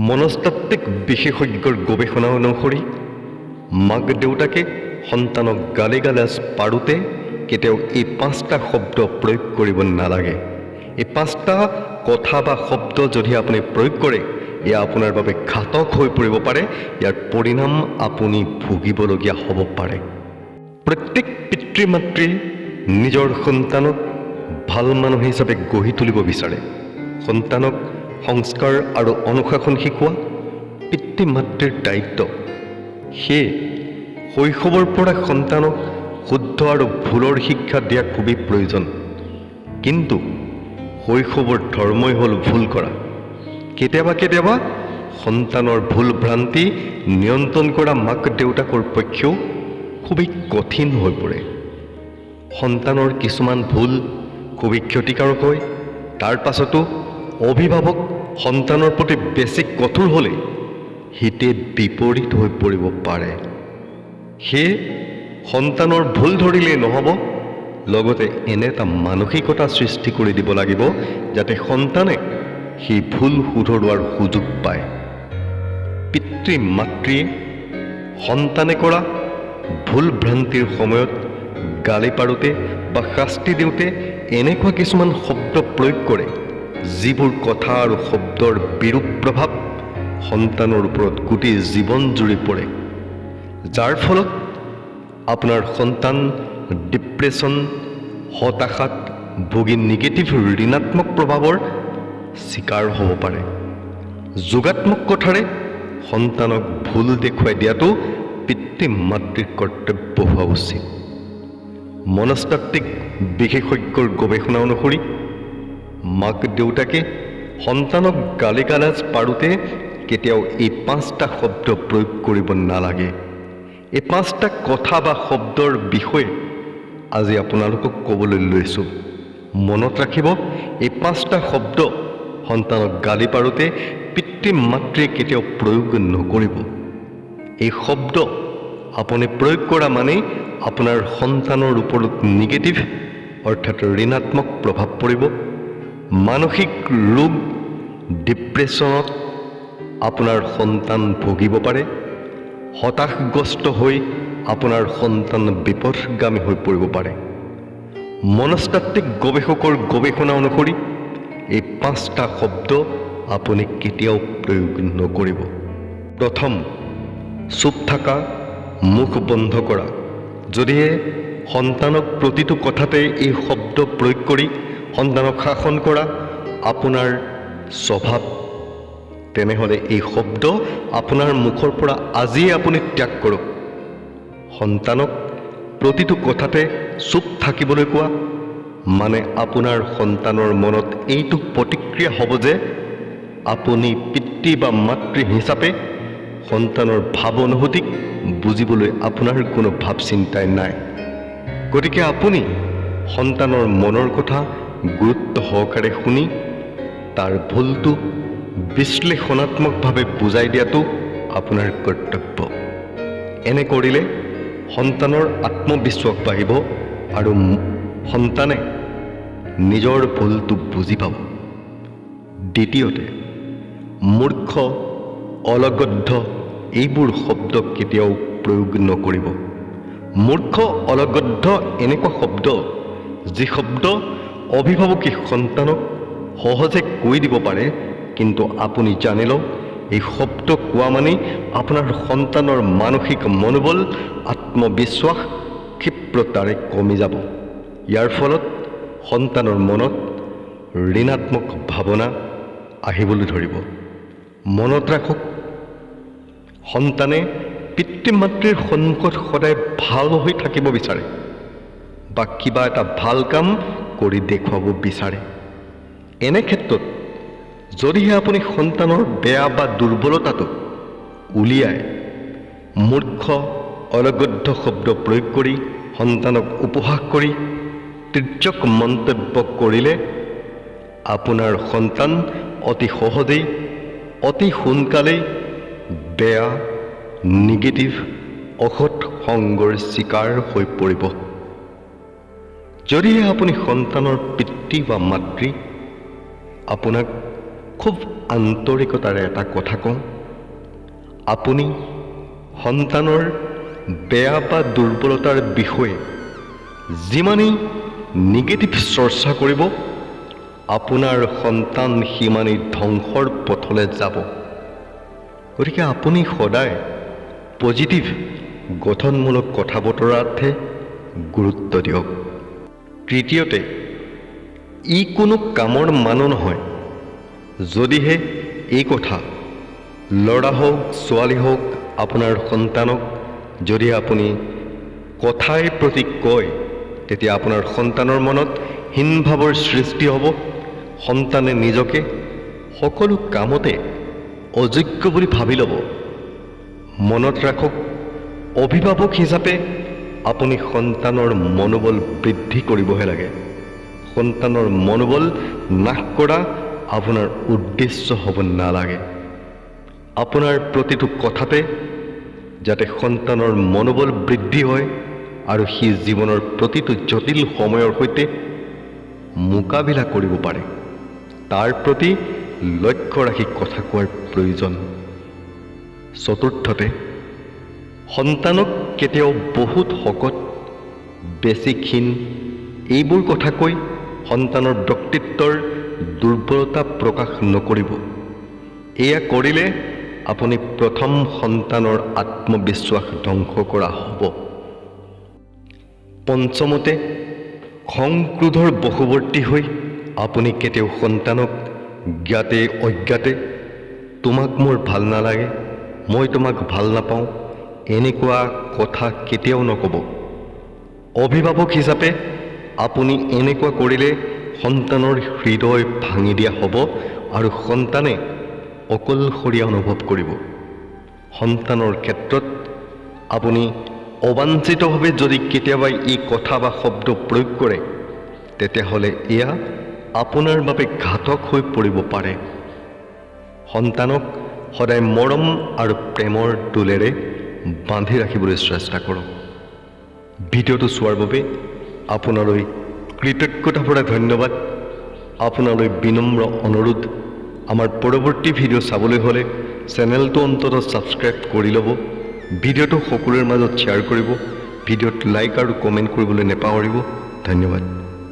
মনস্তাত্ত্বিক বিশেষজ্ঞৰ গৱেষণা অনুসৰি মাক দেউতাকে সন্তানক গালি-গালাজ পাৰোঁতে কেতিয়াও এই 5টা শব্দ প্ৰয়োগ কৰিব নালাগে। এই 5টা কথা বা শব্দ যদি আপুনি প্ৰয়োগ কৰে, এয়া আপোনাৰ বাবে ঘাতক হৈ পৰিব পাৰে। ইয়াৰ পৰিণাম আপুনি ভুগিবলগীয়া হ'ব পাৰে। প্ৰত্যেক পিতৃ মাতৃয়ে নিজৰ সন্তানক ভাল মানুহ হিচাপে গঢ়ি তুলিব বিচাৰে। সন্তানক সংস্কাৰ আৰু অনুশাসন শিকোৱা পিতৃ মাতৃৰ দায়িত্ব। সেয়ে শৈশৱৰ পৰা সন্তানক শুদ্ধ আৰু ভুলৰ শিক্ষা দিয়া খুবেই প্ৰয়োজন। কিন্তু শৈশৱৰ ধৰ্মই হ'ল ভুল কৰা। কেতিয়াবা কেতিয়াবা সন্তানৰ ভুল ভ্ৰান্তি নিয়ন্ত্ৰণ কৰা মাক দেউতাকৰ পক্ষেও খুবেই কঠিন হৈ পৰে। সন্তানৰ কিছুমান ভুল খুবেই ক্ষতিকাৰক হয়। তাৰ পাছতো অভিভাৱক সন্তানৰ প্ৰতি বেছি কঠোৰ হ'লে হিতে বিপৰীত হৈ পৰিব পাৰে। সেয়ে সন্তানৰ ভুল ধৰিলেই নহ'ব, লগতে এনে এটা মানসিকতা সৃষ্টি কৰি দিব লাগিব যাতে সন্তানে সেই ভুল শুধৰোৱাৰ সুযোগ পায়। পিতৃ মাতৃয়ে সন্তানে কৰা ভুল ভ্ৰান্তিৰ সময়ত গালি পাৰোঁতে বা শাস্তি দিওঁতে এনেকুৱা কিছুমান শব্দ প্ৰয়োগ কৰে, যিবোৰ কথা আৰু শব্দৰ বিৰূপ প্ৰভাৱ সন্তানৰ ওপৰত গোটেই জীৱন জুৰি পৰে, যাৰ ফলত আপোনাৰ সন্তান ডিপ্ৰেশ্যন, হতাশাত ভুগি নিগেটিভ ঋণাত্মক প্ৰভাৱৰ চিকাৰ হ'ব পাৰে। যোগাত্মক কথাৰে সন্তানক ভুল দেখুৱাই দিয়াটো পিতৃ মাতৃৰ কৰ্তব্য হোৱা উচিত। মনস্তাত্ত্বিক বিশেষজ্ঞৰ গৱেষণা অনুসৰি মাক দেউতাকে সন্তানক গালি-গালাজ পাৰোঁতে কেতিয়াও এই 5টা শব্দ প্ৰয়োগ কৰিব নালাগে। এই 5টা কথা বা শব্দৰ বিষয়ে আজি আপোনালোকক ক'বলৈ লৈছোঁ। মনত ৰাখিব, এই 5টা শব্দ সন্তানক গালি পাৰোঁতে পিতৃ মাতৃয়ে কেতিয়াও প্ৰয়োগ নকৰিব। এই শব্দ আপুনি প্ৰয়োগ কৰা মানেই আপোনাৰ সন্তানৰ ওপৰত নিগেটিভ অৰ্থাৎ ঋণাত্মক প্ৰভাৱ পৰিব। মানসিক ৰোগ, ডিপ্ৰেশ্যনত আপোনাৰ সন্তান ভুগিব পাৰে। হতাশগ্ৰস্ত হৈ আপোনাৰ সন্তান বিপথগামী হৈ পৰিব পাৰে। মনস্তাত্ত্বিক গৱেষকৰ গৱেষণা অনুসৰি এই 5টা শব্দ আপুনি কেতিয়াও প্ৰয়োগ নকৰিব। প্ৰথম, চুপ থকা, মুখ বন্ধ কৰা। যদিহে সন্তানক প্ৰতিটো কথাতে এই শব্দ প্ৰয়োগ কৰি সন্তানক শাসন কৰা আপোনাৰ স্বভাৱ, তেনেহ'লে এই শব্দ আপোনাৰ মুখৰ পৰা আজিয়ে আপুনি ত্যাগ কৰক। সন্তানক প্ৰতিটো কথাতে চুপ থাকিবলৈ কোৱা মানে আপোনাৰ সন্তানৰ মনত এইটো প্ৰতিক্ৰিয়া হ'ব যে আপুনি পিতৃ বা মাতৃ হিচাপে সন্তানৰ ভাৱ অনুভূতিক বুজিবলৈ আপোনাৰ কোনো ভাৱ চিন্তাই নাই। গতিকে আপুনি সন্তানৰ মনৰ কথা গুৰুত্ব সহকাৰে শুনি তাৰ ভুলটো বিশ্লেষণাত্মকভাৱে বুজাই দিয়াটো আপোনাৰ কৰ্তব্য। এনে কৰিলে সন্তানৰ আত্মবিশ্বাস বাঢ়িব আৰু সন্তানে নিজৰ ভুলটো বুজি পাব। দ্বিতীয়তে, মূৰ্খ, অলগদ্ধ এইবোৰ শব্দ কেতিয়াও প্ৰয়োগ নকৰিব। মূৰ্খ, অলগদ্ধ এনেকুৱা শব্দ যি শব্দ অভিভাৱকে সন্তানক সহজে কৈ দিব পাৰে, কিন্তু আপুনি জানি লওক এই শব্দ কোৱা মানেই আপোনাৰ সন্তানৰ মানসিক মনোবল, আত্মবিশ্বাস ক্ষিপ্ৰতাৰে কমি যাব। ইয়াৰ ফলত সন্তানৰ মনত ঋণাত্মক ভাৱনা আহিবলৈ ধৰিব। মনত ৰাখক, সন্তানে পিতৃ মাতৃৰ সন্মুখত সদায় ভাল হৈ থাকিব বিচাৰে বা কিবা এটা ভাল কাম কৰি দেখুৱাব বিচাৰে। এনে ক্ষেত্ৰত যদিহে আপুনি সন্তানৰ বেয়া বা দুৰ্বলতাটো উলিয়াই মূৰ্খ, অলগদ্ধ শব্দ প্ৰয়োগ কৰি সন্তানক উপহাস কৰি তিৰ্যক মন্তব্য কৰিলে আপোনাৰ সন্তান অতি সহজেই, অতি সোনকালেই বেয়া, নিগেটিভ, অসৎ সংগৰ চিকাৰ হৈ পৰিব। যদিহে আপুনি সন্তানৰ পিতৃ বা মাতৃ আপোনাক খুব আন্তৰিকতাৰে এটা কথা কওঁ, আপুনি সন্তানৰ বেয়া বা দুৰ্বলতাৰ বিষয়ে যিমানেই নিগেটিভ চৰ্চা কৰিব, আপোনাৰ সন্তান সিমানেই ধ্বংসৰ পথলৈ যাব। গতিকে আপুনি সদায় পজিটিভ গঠনমূলক কথা বতৰাতহে গুৰুত্ব দিয়ক। তৃতীয়তে, ই কোনো কামৰ মানুহ নহয় যদিহে এই কথা ল'ৰা হওক ছোৱালী হওক আপোনাৰ সন্তানক যদি আপুনি কথাই প্ৰতি কয়, তেতিয়া আপোনাৰ সন্তানৰ মনত হীনভাৱৰ সৃষ্টি হ'ব। সন্তানে নিজকে সকলো কামতে অযোগ্য বুলি ভাবি ল'ব। মনত ৰাখক, অভিভাৱক হিচাপে আপুনি সন্তানৰ মনোবল বৃদ্ধি কৰিবহে লাগে। সন্তানৰ মনোবল নাশ কৰা আপোনাৰ উদ্দেশ্য হ'ব নালাগে। আপোনাৰ প্ৰতিটো কথাতে যাতে সন্তানৰ মনোবল বৃদ্ধি হয় আৰু সি জীৱনৰ প্ৰতিটো জটিল সময়ৰ সৈতে মোকাবিলা কৰিব পাৰে, তাৰ প্ৰতি লক্ষ্য ৰাখি কথা কোৱাৰ প্ৰয়োজন। চতুৰ্থতে, সন্তানক কেতিয়াও বহুত শকত, বেছি ক্ষীণ এইবোৰ কথা কৈ সন্তানৰ ব্যক্তিত্বৰ দুৰ্বলতা প্ৰকাশ নকৰিব। এয়া কৰিলে আপুনি প্ৰথম সন্তানৰ আত্মবিশ্বাস ধ্বংস কৰা হ'ব। পঞ্চমতে, খং ক্ৰোধৰ বশৱৰ্তী হৈ আপুনি কেতিয়াও সন্তানক জ্ঞাতে অজ্ঞাতে তোমাক মোৰ ভাল নালাগে, মই তোমাক ভাল নাপাওঁ এনেকুৱা কথা কেতিয়াও নক'ব। অভিভাৱক হিচাপে আপুনি এনেকুৱা কৰিলে সন্তানৰ হৃদয় ভাঙি দিয়া হ'ব আৰু সন্তানে অকলশৰীয়া অনুভৱ কৰিব। সন্তানৰ ক্ষেত্ৰত আপুনি অবাঞ্ছিতভাৱে যদি কেতিয়াবা এই কথা বা শব্দ প্ৰয়োগ কৰে, তেতিয়াহ'লে এয়া আপোনাৰ বাবে ঘাতক হৈ পৰিব পাৰে। সন্তানক সদায় মৰম আৰু প্ৰেমৰ দোলেৰে বান্ধি ৰাখিবলৈ চেষ্টা কৰক। ভিডিঅ'টো চোৱাৰ বাবে আপোনালৈ কৃতজ্ঞতা ভৰা ধন্যবাদ। আপোনালৈ বিনম্ৰ অনুৰোধ, আমাৰ পৰৱৰ্তী ভিডিঅ' চাবলৈ হ'লে চেনেলটো অন্ততঃ ছাবস্ক্ৰাইব কৰি ল'ব, ভিডিঅ'টো সকলোৰে মাজত শ্বেয়াৰ কৰিব, ভিডিঅ'ত লাইক আৰু কমেণ্ট কৰিবলৈ নেপাহৰিব। ধন্যবাদ।